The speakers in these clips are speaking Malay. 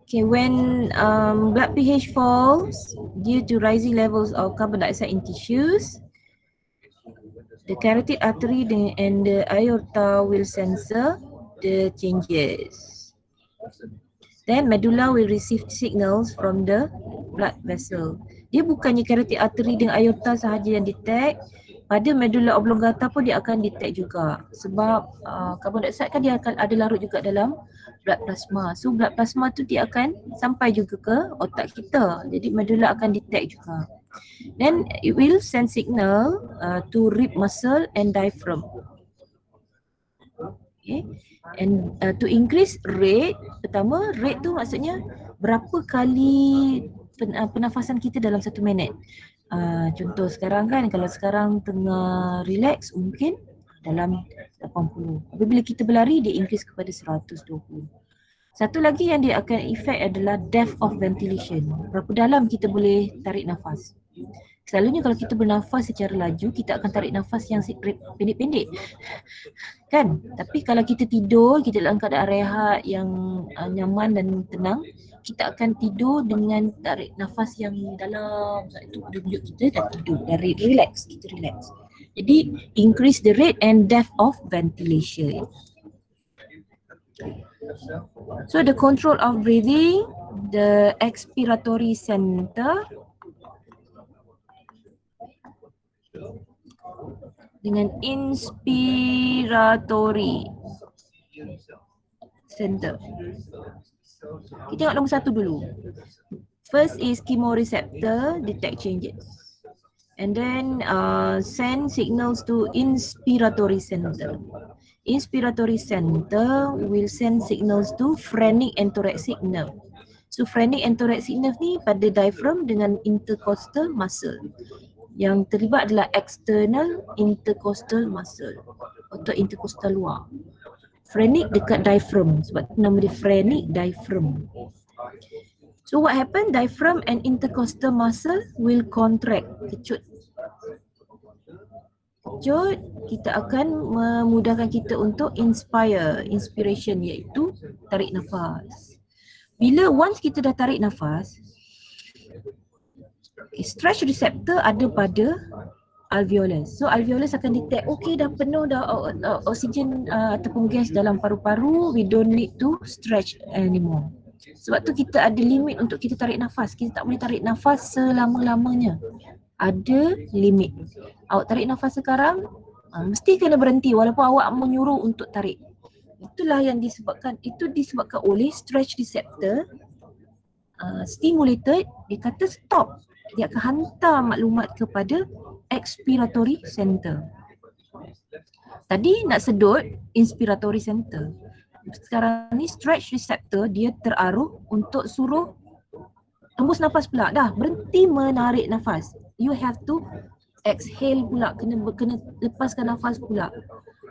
Okay, when blood pH falls due to rising levels of carbon dioxide in tissues, the carotid artery and the aorta will sensor the changes. Then medulla will receive signals from the blood vessel. Dia bukannya carotid artery dengan aorta sahaja yang detect, pada medulla oblongata pun dia akan detect juga. Sebab carbon dioxide kan dia akan ada larut juga dalam blood plasma. So blood plasma tu dia akan sampai juga ke otak kita. Jadi medulla akan detect juga. Then it will send signal to rib muscle and diaphragm. Okay. And to increase rate, pertama rate tu maksudnya berapa kali pernafasan kita dalam 1 minit. Contoh sekarang kan, kalau sekarang tengah relax mungkin dalam 80. Apabila kita berlari dia increase kepada 120. Satu lagi yang dia akan effect adalah depth of ventilation. Berapa dalam kita boleh tarik nafas. Selalunya kalau kita bernafas secara laju, kita akan tarik nafas yang pendek-pendek. Kan? Tapi kalau kita tidur, kita dalam keadaan rehat yang nyaman dan tenang, kita akan tidur dengan tarik nafas yang dalam. Sebab itu tunjuk kita dah tidur, dah relax, kita relax. Jadi increase the rate and depth of ventilation. So the control of breathing, the expiratory center dengan inspiratory center. Kita tengok nombor 1 dulu. First is chemoreceptor, detect changes. And then send signals to inspiratory center. Inspiratory center will send signals to phrenic and thoracic nerve. So phrenic and thoracic nerve ni pada diaphragm dengan intercostal muscle. Yang terlibat adalah external intercostal muscle atau intercostal luar. Phrenic dekat diaphragm, sebab nama dia phrenic diaphragm. So what happen? Diaphragm and intercostal muscle will contract, kecut. Kecut, kita akan memudahkan kita untuk inspiration iaitu tarik nafas. Bila once kita dah tarik nafas, stretch receptor ada pada alveolus. So alveolus akan detect, okay dah penuh dah oksigen ataupun gas dalam paru-paru, we don't need to stretch anymore. Sebab tu kita ada limit untuk kita tarik nafas. Kita tak boleh tarik nafas selama-lamanya. Ada limit. Awak tarik nafas sekarang, mesti kena berhenti walaupun awak menyuruh untuk tarik. Itulah yang disebabkan oleh stretch receptor stimulated, dia kata stop. Dia akan hantar maklumat kepada expiratory center. Tadi nak sedut inspiratory center. Sekarang ni stretch receptor dia teraruh untuk suruh hembus nafas pula. Dah berhenti menarik nafas. You have to exhale pula, kena lepaskan nafas pula.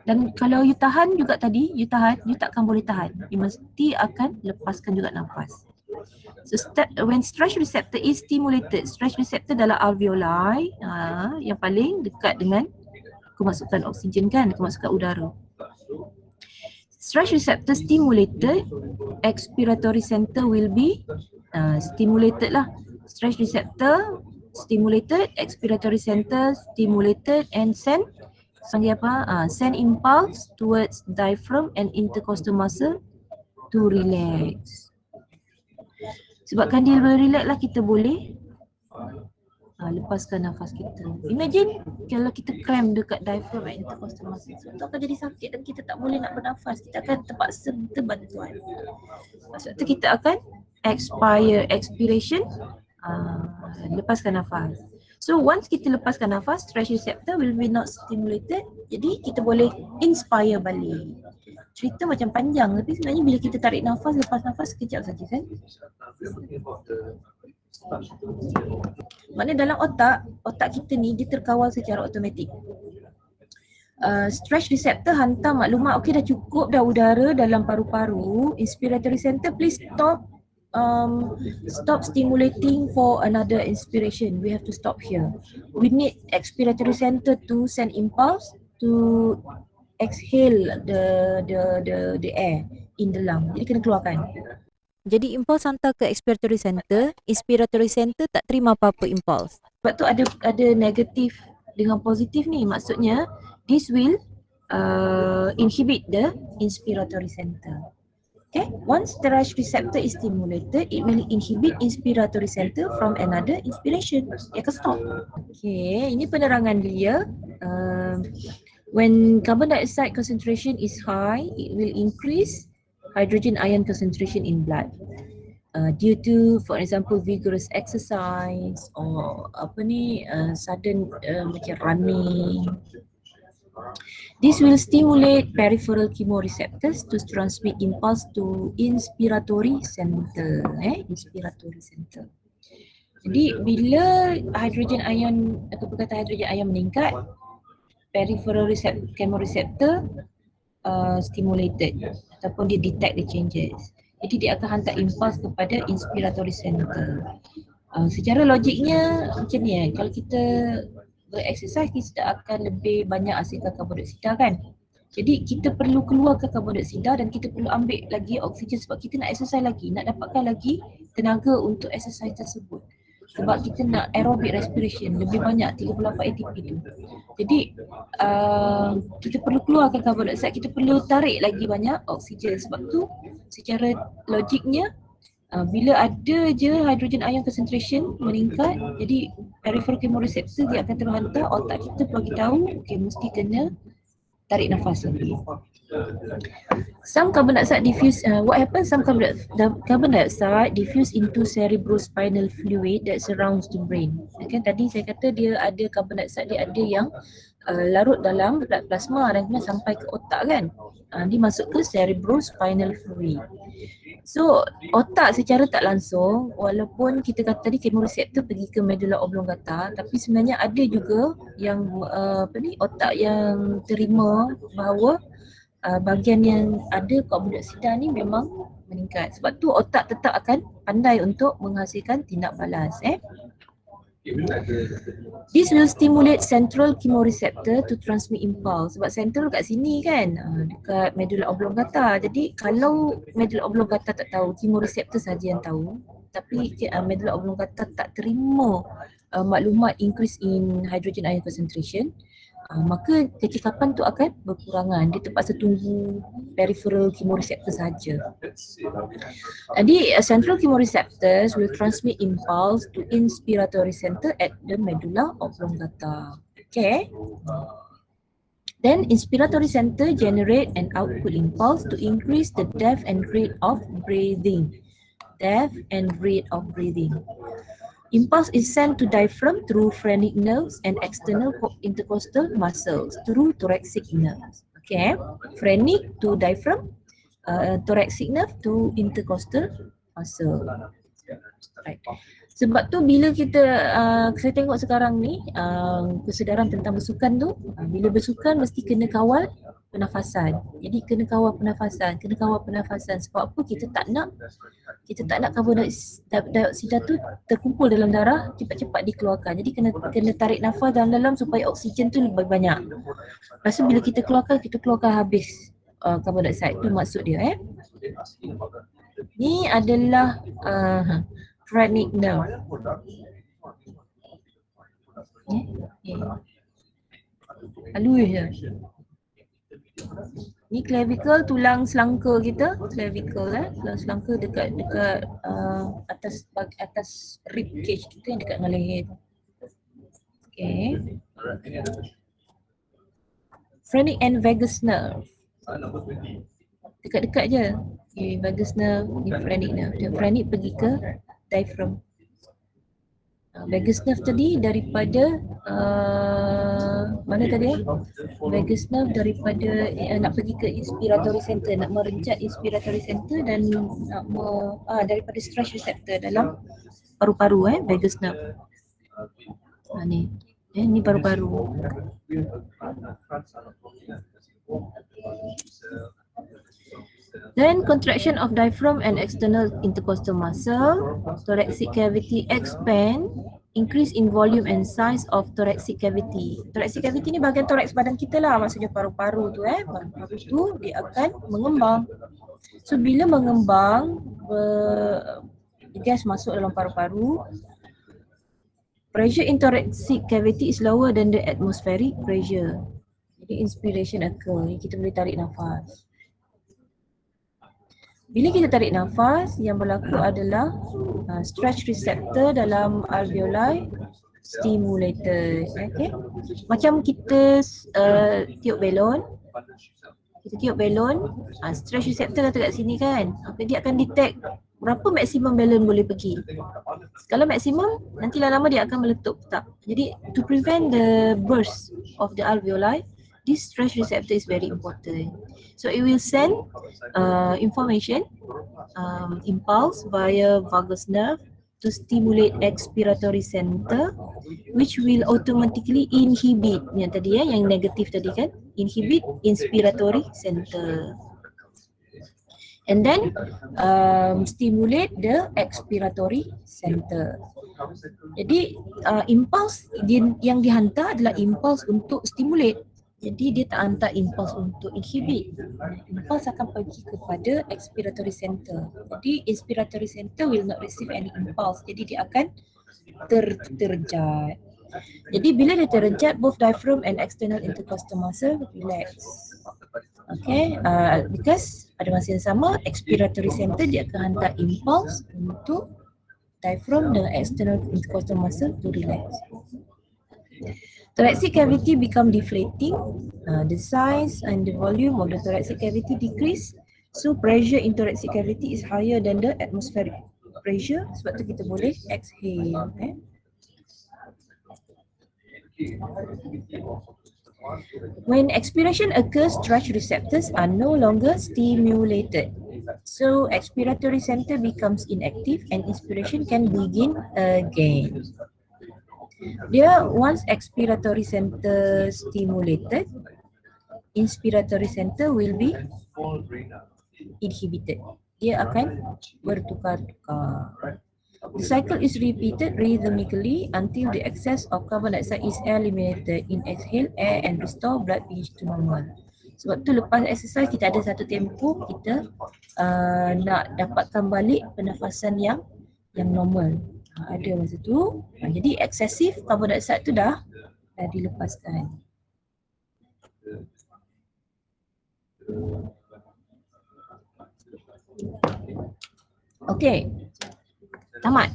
Dan kalau you tahan juga tadi, you takkan boleh tahan. You mesti akan lepaskan juga nafas. So when stretch receptor is stimulated, stretch receptor dalam alveoli yang paling dekat dengan kemasukan oksigen kan, kemasukan udara. Stretch receptor stimulated, expiratory center will be stimulated lah. Stretch receptor stimulated, expiratory center stimulated and send impulse towards diaphragm and intercostal muscle to relax. Sebabkan dia relax lah kita boleh lepaskan nafas kita. Imagine kalau kita cramp dekat diaphragm and intercostal muscle, itu akan jadi sakit dan kita tak boleh nak bernafas. Kita akan terpaksa minta bantuan. Sebab tu kita akan expiration, lepaskan nafas. So once kita lepaskan nafas, stretch receptor will be not stimulated. Jadi kita boleh inspire balik. Cerita macam panjang tapi sebenarnya bila kita tarik nafas, lepas nafas sekejap saja kan. Maknanya dalam otak kita ni dia terkawal secara automatik. Stretch receptor hantar maklumat, okey dah cukup dah udara dalam paru-paru. Inspiratory center please stop stimulating for another inspiration. We have to stop here. We need expiratory center to send impulse to exhale the air in the lung. Jadi kena keluarkan. Jadi impuls hantar ke expiratory center, inspiratory center tak terima apa-apa impuls. Sebab tu ada negatif dengan positif ni. Maksudnya this will inhibit the inspiratory center. Okay, once the rush receptor is stimulated, it will inhibit inspiratory center from another inspiration. Dia akan stop. Okay, ini penerangan dia. When carbon dioxide concentration is high, it will increase hydrogen ion concentration in blood. Due to, for example, vigorous exercise or sudden macam running. This will stimulate peripheral chemoreceptors to transmit impulse to inspiratory center. Inspiratory center. Jadi bila hydrogen ion atau perkataan hydrogen ion meningkat, peripheral chemoreceptor stimulated ataupun dia detect the changes. Jadi dia akan hantar impuls kepada inspiratory center. Secara logiknya macam ni kalau kita bereksersis kita akan lebih banyak hasilkan karbon dioksida kan. Jadi kita perlu keluarkan karbon dioksida dan kita perlu ambil lagi oksigen sebab kita nak exercise lagi, nak dapatkan lagi tenaga untuk exercise tersebut. Sebab kita nak aerobic respiration lebih banyak 38 ATP tu. Jadi kita perlu keluarkan karbon dioksida, kita perlu tarik lagi banyak oksigen. Sebab tu secara logiknya bila ada je hydrogen ion concentration meningkat, jadi peripheral chemoreceptor dia akan terhantar, otak kita bagi tahu okey mesti kena tarik nafas lagi. Some carbon dioxide diffuse, what happens? Some carbon dioxide diffuse into cerebrospinal fluid that surrounds the brain. Okay, tadi saya kata dia ada carbon dioxide, dia ada yang larut dalam blood plasma dan kemudian sampai ke otak kan. Dia masuk ke cerebrospinal fluid. So otak secara tak langsung, walaupun kita kata tadi chemoreceptor pergi ke medulla oblongata, tapi sebenarnya ada juga yang otak yang terima bahawa bahagian yang ada karbon dioksida ni memang meningkat. Sebab tu otak tetap akan pandai untuk menghasilkan tindak balas. This will stimulate central chemoreceptor to transmit impulse. Sebab central kat sini kan, dekat medulla oblongata. Jadi kalau medulla oblongata tak tahu, chemoreceptor saja yang tahu. Tapi medulla oblongata tak terima maklumat increase in hydrogen ion concentration. Maka kecekapan tu akan berkurangan. Dia terpaksa tunggu peripheral chemoreceptor saja. Jadi central chemoreceptors will transmit impulse to inspiratory center at the medulla oblongata. Okay. Then inspiratory center generate an output impulse to increase the depth and rate of breathing. Depth and rate of breathing. Impulse is sent to diaphragm through phrenic nerves and external intercostal muscles through thoracic nerves. Okay, phrenic to diaphragm, thoracic nerve to intercostal muscle. Right. Sebab tu bila kita, saya tengok sekarang ni kesedaran tentang bersukan tu, bila bersukan mesti kena kawal pernafasan. Jadi kena kawal pernafasan. Sebab apa? Kita tak nak karbon dioksida tu terkumpul dalam darah, cepat-cepat dikeluarkan. Jadi kena tarik nafas dalam-dalam supaya oksigen tu lebih banyak. Lepas tu bila kita keluarkan habis karbon dioksida. Itu maksud dia. Ni adalah phrenic nerve. Halus je. Ni clavicle, tulang selangka kita, clavicle tulang selangka dekat atas rib cage kita yang dekat dengan leher tu. Okay. Phrenic and vagus nerve. Dekat-dekat je. Okay, vagus nerve, ni phrenic nerve. Dia phrenic pergi ke diaphragm. Vagus nerve tadi daripada mana tadi vagus nerve daripada nak pergi ke inspiratory center, nak merencat inspiratory center dan nak daripada stress receptor dalam paru-paru vagus nerve. Ni paru-paru. Then contraction of diaphragm and external intercostal muscle, thoracic cavity expand, increase in volume and size of thoracic cavity. Thoracic cavity ni bahagian thorax badan kita lah, maksudnya paru-paru tu paru-paru tu dia akan mengembang. So bila mengembang, gas masuk dalam paru-paru, pressure in thoracic cavity is lower than the atmospheric pressure. Jadi inspiration occur, kita boleh tarik nafas. Bila kita tarik nafas, yang berlaku adalah stretch receptor dalam alveoli stimulated. Okay? Macam kita tiup belon, stretch receptor kata kat sini kan, dia akan detect berapa maksimum balon boleh pergi. Kalau maksimum, nanti lama-lama dia akan meletup tak. Jadi to prevent the burst of the alveoli, this stretch receptor is very important. So it will send information, impulse via vagus nerve to stimulate expiratory center, which will automatically inhibit, yang tadi yang negatif tadi kan, inhibit inspiratory center. And then stimulate the expiratory center. Jadi impulse yang dihantar adalah impulse untuk stimulate. Jadi dia tak hantar impuls untuk inhibit. Impuls akan pergi kepada expiratory center. Jadi inspiratory center will not receive any impulse. Jadi dia akan terrejat. Jadi bila dia terrejat, both diaphragm and external intercostal muscle relax. Okay, because pada masa yang sama, expiratory center dia akan hantar impuls untuk diaphragm dan external intercostal muscle to relax. Thoracic cavity become deflating, the size and the volume of the thoracic cavity decrease, so pressure in thoracic cavity is higher than the atmospheric pressure, sebab tu kita boleh exhale. When expiration occurs, stretch receptors are no longer stimulated. So expiratory center becomes inactive and inspiration can begin again. Dia once expiratory center stimulated, inspiratory center will be inhibited. Dia akan bertukar-tukar. The cycle is repeated rhythmically until the excess of carbon dioxide is eliminated in exhale air and restore blood pH to normal. Sebab tu lepas exercise kita ada satu tempoh kita nak dapatkan balik pernafasan yang normal. Ada masa tu. Jadi eksesif carbon dioxide tu dah dilepaskan. Okey. Tamat.